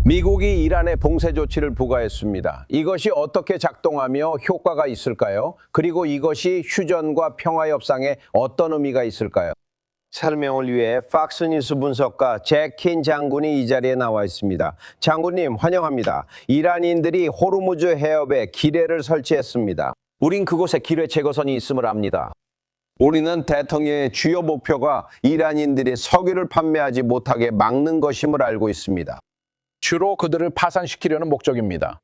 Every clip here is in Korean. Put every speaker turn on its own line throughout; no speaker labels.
미국이 이란에 봉쇄 조치를 부과했습니다. 이것이 어떻게 작동하며 효과가 있을까요? 그리고 이것이 휴전과 평화 협상에 어떤 의미가 있을까요? 설명을 위해 팍스뉴스 분석가 잭킨 장군이 이 자리에 나와 있습니다. 장군님 환영합니다. 이란인들이 호르무즈 해협에 기뢰를 설치했습니다. 우린 그곳에 기뢰 제거선이 있음을 압니다. 우리는 대통령의 주요 목표가 이란인들이 석유를 판매하지 못하게 막는 것임을 알고 있습니다.
주로 그들을 파산시키려는 목적입니다.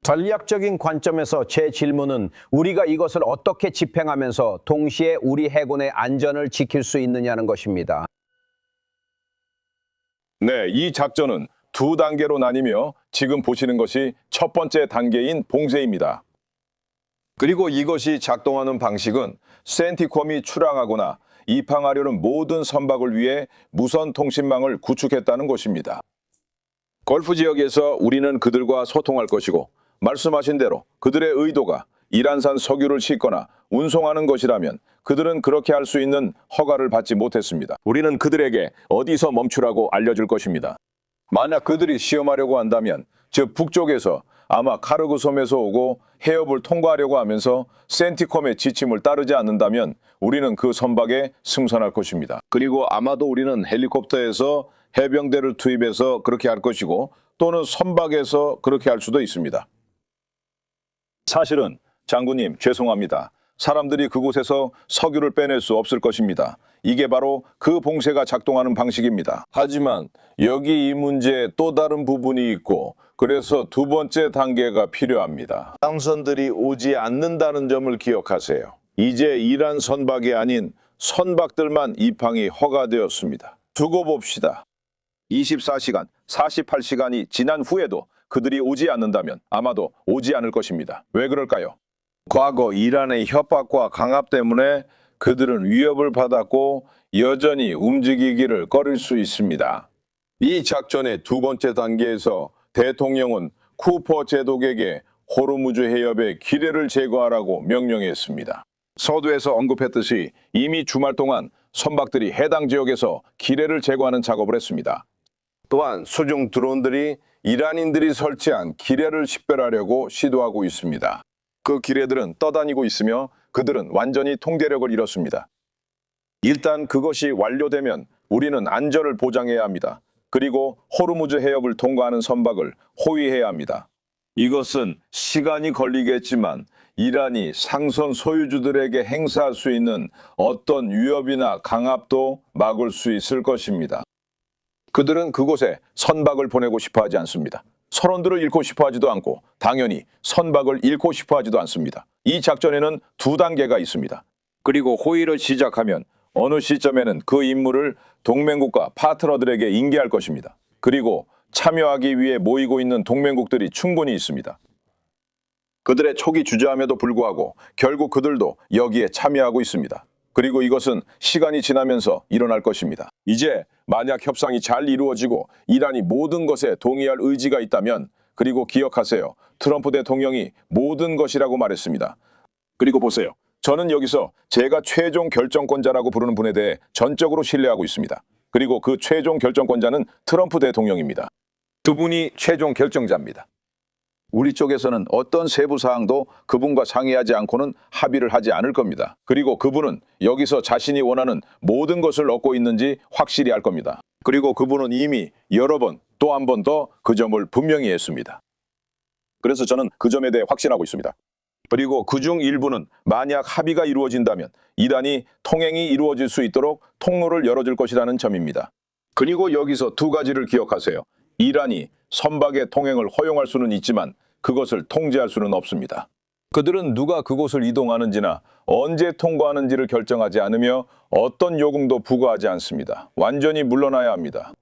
전략적인 관점에서 제 질문은 우리가 이것을 어떻게 집행하면서 동시에 우리 해군의 안전을 지킬 수 있느냐는 것입니다.
네, 이 작전은 두 단계로 나뉘며 지금 보시는 것이 첫 번째 단계인 봉쇄입니다. 그리고 이것이 작동하는 방식은 센티콤이 출항하거나 입항하려는 모든 선박을 위해 무선 통신망을 구축했다는 것입니다. 걸프 지역에서 우리는 그들과 소통할 것이고 말씀하신 대로 그들의 의도가 이란산 석유를 싣거나 운송하는 것이라면 그들은 그렇게 할 수 있는 허가를 받지 못했습니다. 우리는 그들에게 어디서 멈추라고 알려줄 것입니다. 만약 그들이 시험하려고 한다면 즉 북쪽에서 아마 카르그 섬에서 오고 해협을 통과하려고 하면서 센티콤의 지침을 따르지 않는다면 우리는 그 선박에 승선할 것입니다. 그리고 아마도 우리는 헬리콥터에서 해병대를 투입해서 그렇게 할 것이고 또는 선박에서 그렇게 할 수도 있습니다. 사실은 장군님 죄송합니다. 사람들이 그곳에서 석유를 빼낼 수 없을 것입니다. 이게 바로 그 봉쇄가 작동하는 방식입니다. 하지만 여기 이 문제에 또 다른 부분이 있고 그래서 두 번째 단계가 필요합니다. 항선들이 오지 않는다는 점을 기억하세요. 이제 이란 선박이 아닌 선박들만 입항이 허가되었습니다. 두고 봅시다. 24시간, 48시간이 지난 후에도 그들이 오지 않는다면 아마도 오지 않을 것입니다. 왜 그럴까요? 과거 이란의 협박과 강압 때문에 그들은 위협을 받았고 여전히 움직이기를 꺼릴 수 있습니다. 이 작전의 두 번째 단계에서 대통령은 쿠퍼 제독에게 호르무즈 해협의 기뢰를 제거하라고 명령했습니다. 서두에서 언급했듯이 이미 주말 동안 선박들이 해당 지역에서 기뢰를 제거하는 작업을 했습니다. 또한 수중 드론들이 이란인들이 설치한 기뢰를 식별하려고 시도하고 있습니다. 그 기뢰들은 떠다니고 있으며 그들은 완전히 통제력을 잃었습니다. 일단 그것이 완료되면 우리는 안전을 보장해야 합니다. 그리고 호르무즈 해협을 통과하는 선박을 호위해야 합니다. 이것은 시간이 걸리겠지만 이란이 상선 소유주들에게 행사할 수 있는 어떤 위협이나 강압도 막을 수 있을 것입니다. 그들은 그곳에 선박을 보내고 싶어 하지 않습니다. 선원들을 잃고 싶어 하지도 않고 당연히 선박을 잃고 싶어 하지도 않습니다. 이 작전에는 두 단계가 있습니다. 그리고 호위를 시작하면 어느 시점에는 그 임무를 동맹국과 파트너들에게 인계할 것입니다. 그리고 참여하기 위해 모이고 있는 동맹국들이 충분히 있습니다. 그들의 촉이 주저함에도 불구하고 결국 그들도 여기에 참여하고 있습니다. 그리고 이것은 시간이 지나면서 일어날 것입니다. 이제 만약 협상이 잘 이루어지고 이란이 모든 것에 동의할 의지가 있다면 그리고 기억하세요. 트럼프 대통령이 모든 것이라고 말했습니다. 그리고 보세요. 저는 여기서 제가 최종 결정권자라고 부르는 분에 대해 전적으로 신뢰하고 있습니다. 그리고 그 최종 결정권자는 트럼프 대통령입니다. 두 분이 최종 결정자입니다. 우리 쪽에서는 어떤 세부 사항도 그분과 상의하지 않고는 합의를 하지 않을 겁니다. 그리고 그분은 여기서 자신이 원하는 모든 것을 얻고 있는지 확실히 알 겁니다. 그리고 그분은 이미 여러 번 또 한 번 더 그 점을 분명히 했습니다. 그래서 저는 그 점에 대해 확신하고 있습니다. 그리고 그중 일부는 만약 합의가 이루어진다면 이란이 통행이 이루어질 수 있도록 통로를 열어줄 것이라는 점입니다. 그리고 여기서 두 가지를 기억하세요. 이란이 선박의 통행을 허용할 수는 있지만 그것을 통제할 수는 없습니다. 그들은 누가 그곳을 이동하는지나 언제 통과하는지를 결정하지 않으며 어떤 요금도 부과하지 않습니다. 완전히 물러나야 합니다.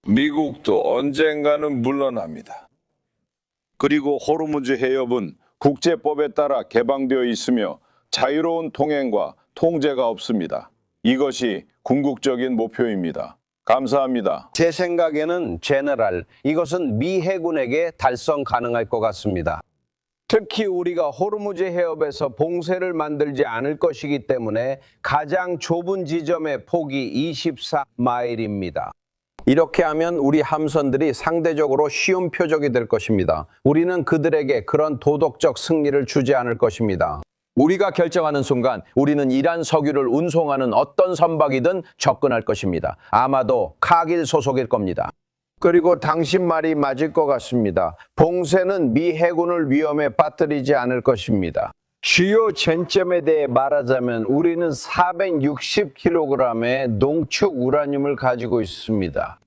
미국도 언젠가는 물러납니다. 그리고 호르무즈 해협은 국제법에 따라 개방되어 있으며 자유로운 통행과 통제가 없습니다. 이것이 궁극적인 목표입니다. 감사합니다.
제 생각에는 제너럴, 이것은 미 해군에게 달성 가능할 것 같습니다. 특히 우리가 호르무즈 해협에서 봉쇄를 만들지 않을 것이기 때문에 가장 좁은 지점의 폭이 24마일입니다. 이렇게 하면 우리 함선들이 상대적으로 쉬운 표적이 될 것입니다. 우리는 그들에게 그런 도덕적 승리를 주지 않을 것입니다. 우리가 결정하는 순간 우리는 이란 석유를 운송하는 어떤 선박이든 접근할 것입니다. 아마도 카길 소속일 겁니다. 그리고 당신 말이 맞을 것 같습니다. 봉쇄는 미 해군을 위험에 빠뜨리지 않을 것입니다. 주요 쟁점에 대해 말하자면 우리는 460kg의 농축 우라늄을 가지고 있습니다.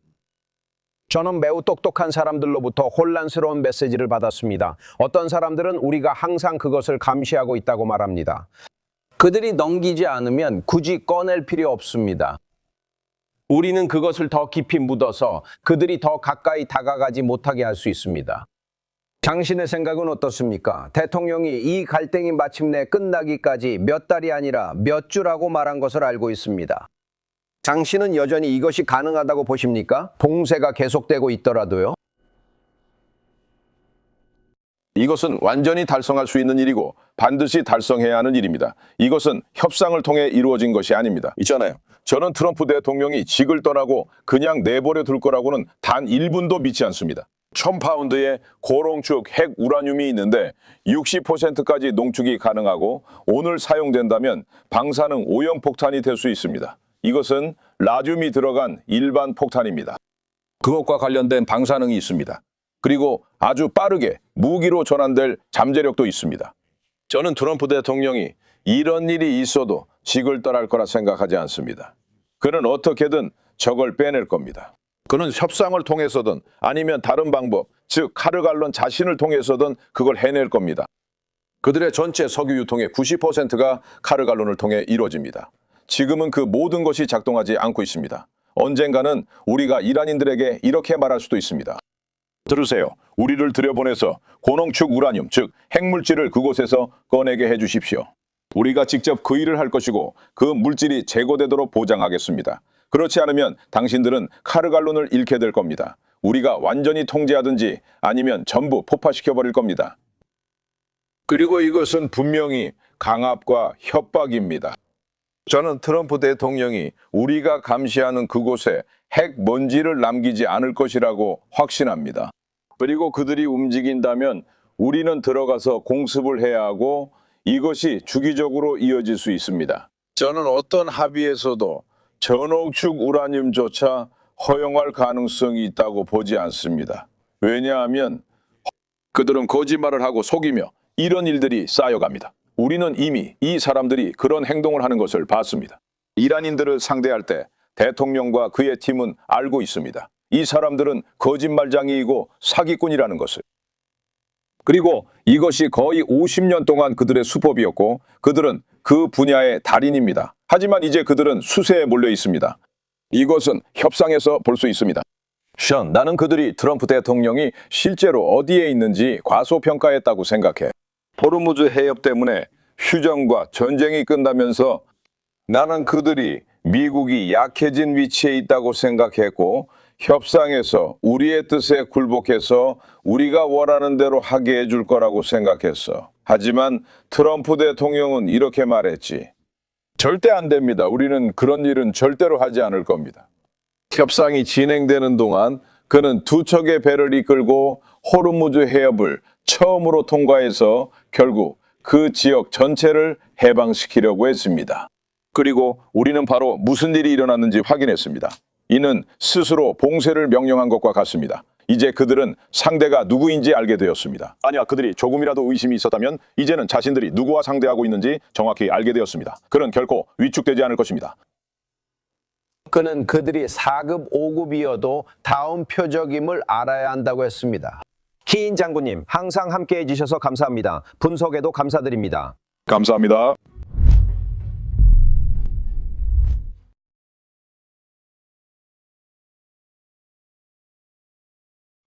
저는 매우 똑똑한 사람들로부터 혼란스러운 메시지를 받았습니다. 어떤 사람들은 우리가 항상 그것을 감시하고 있다고 말합니다. 그들이 넘기지 않으면 굳이 꺼낼 필요 없습니다. 우리는 그것을 더 깊이 묻어서 그들이 더 가까이 다가가지 못하게 할 수 있습니다. 당신의 생각은 어떻습니까? 대통령이 이 갈등이 마침내 끝나기까지 몇 달이 아니라 몇 주라고 말한 것을 알고 있습니다. 당신은 여전히 이것이 가능하다고 보십니까? 봉쇄가 계속되고 있더라도요?
이것은 완전히 달성할 수 있는 일이고 반드시 달성해야 하는 일입니다. 이것은 협상을 통해 이루어진 것이 아닙니다. 있잖아요. 저는 트럼프 대통령이 직을 떠나고 그냥 내버려 둘 거라고는 단 1분도 믿지 않습니다. 1000파운드의 고농축 핵 우라늄이 있는데 60%까지 농축이 가능하고 오늘 사용된다면 방사능 오염 폭탄이 될 수 있습니다. 이것은 라듐이 들어간 일반 폭탄입니다. 그것과 관련된 방사능이 있습니다. 그리고 아주 빠르게 무기로 전환될 잠재력도 있습니다. 저는 트럼프 대통령이 이런 일이 있어도 직을 떠날 거라 생각하지 않습니다. 그는 어떻게든 저걸 빼낼 겁니다. 그는 협상을 통해서든 아니면 다른 방법, 즉 카르갈론 자신을 통해서든 그걸 해낼 겁니다. 그들의 전체 석유 유통의 90%가 카르갈론을 통해 이루어집니다. 지금은 그 모든 것이 작동하지 않고 있습니다. 언젠가는 우리가 이란인들에게 이렇게 말할 수도 있습니다. 들으세요. 우리를 들여보내서 고농축 우라늄, 즉 핵물질을 그곳에서 꺼내게 해주십시오. 우리가 직접 그 일을 할 것이고 그 물질이 제거되도록 보장하겠습니다. 그렇지 않으면 당신들은 카르갈론을 잃게 될 겁니다. 우리가 완전히 통제하든지 아니면 전부 폭파시켜버릴 겁니다. 그리고 이것은 분명히 강압과 협박입니다. 저는 트럼프 대통령이 우리가 감시하는 그곳에 핵 먼지를 남기지 않을 것이라고 확신합니다. 그리고 그들이 움직인다면 우리는 들어가서 공습을 해야 하고 이것이 주기적으로 이어질 수 있습니다. 저는 어떤 합의에서도 저농축 우라늄조차 허용할 가능성이 있다고 보지 않습니다. 왜냐하면 그들은 거짓말을 하고 속이며 이런 일들이 쌓여갑니다. 우리는 이미 이 사람들이 그런 행동을 하는 것을 봤습니다. 이란인들을 상대할 때 대통령과 그의 팀은 알고 있습니다. 이 사람들은 거짓말장이이고 사기꾼이라는 것을. 그리고 이것이 거의 50년 동안 그들의 수법이었고 그들은 그 분야의 달인입니다. 하지만 이제 그들은 수세에 몰려 있습니다. 이것은 협상에서 볼 수 있습니다. 션, 나는 그들이 트럼프 대통령이 실제로 어디에 있는지 과소평가했다고 생각해. 호르무즈 해협 때문에 휴전과 전쟁이 끝나면서 나는 그들이 미국이 약해진 위치에 있다고 생각했고 협상에서 우리의 뜻에 굴복해서 우리가 원하는 대로 하게 해줄 거라고 생각했어. 하지만 트럼프 대통령은 이렇게 말했지. 절대 안 됩니다. 우리는 그런 일은 절대로 하지 않을 겁니다. 협상이 진행되는 동안 그는 두 척의 배를 이끌고 호르무즈 해협을 처음으로 통과해서 결국 그 지역 전체를 해방시키려고 했습니다. 그리고 우리는 바로 무슨 일이 일어났는지 확인했습니다. 이는 스스로 봉쇄를 명령한 것과 같습니다. 이제 그들은 상대가 누구인지 알게 되었습니다. 아니야, 그들이 조금이라도 의심이 있었다면 이제는 자신들이 누구와 상대하고 있는지 정확히 알게 되었습니다. 그는 결코 위축되지 않을 것입니다.
그는 그들이 4급, 5급이어도 다음 표적임을 알아야 한다고 했습니다. 키인 장군님, 항상 함께해 주셔서 감사합니다. 분석에도 감사드립니다.
감사합니다.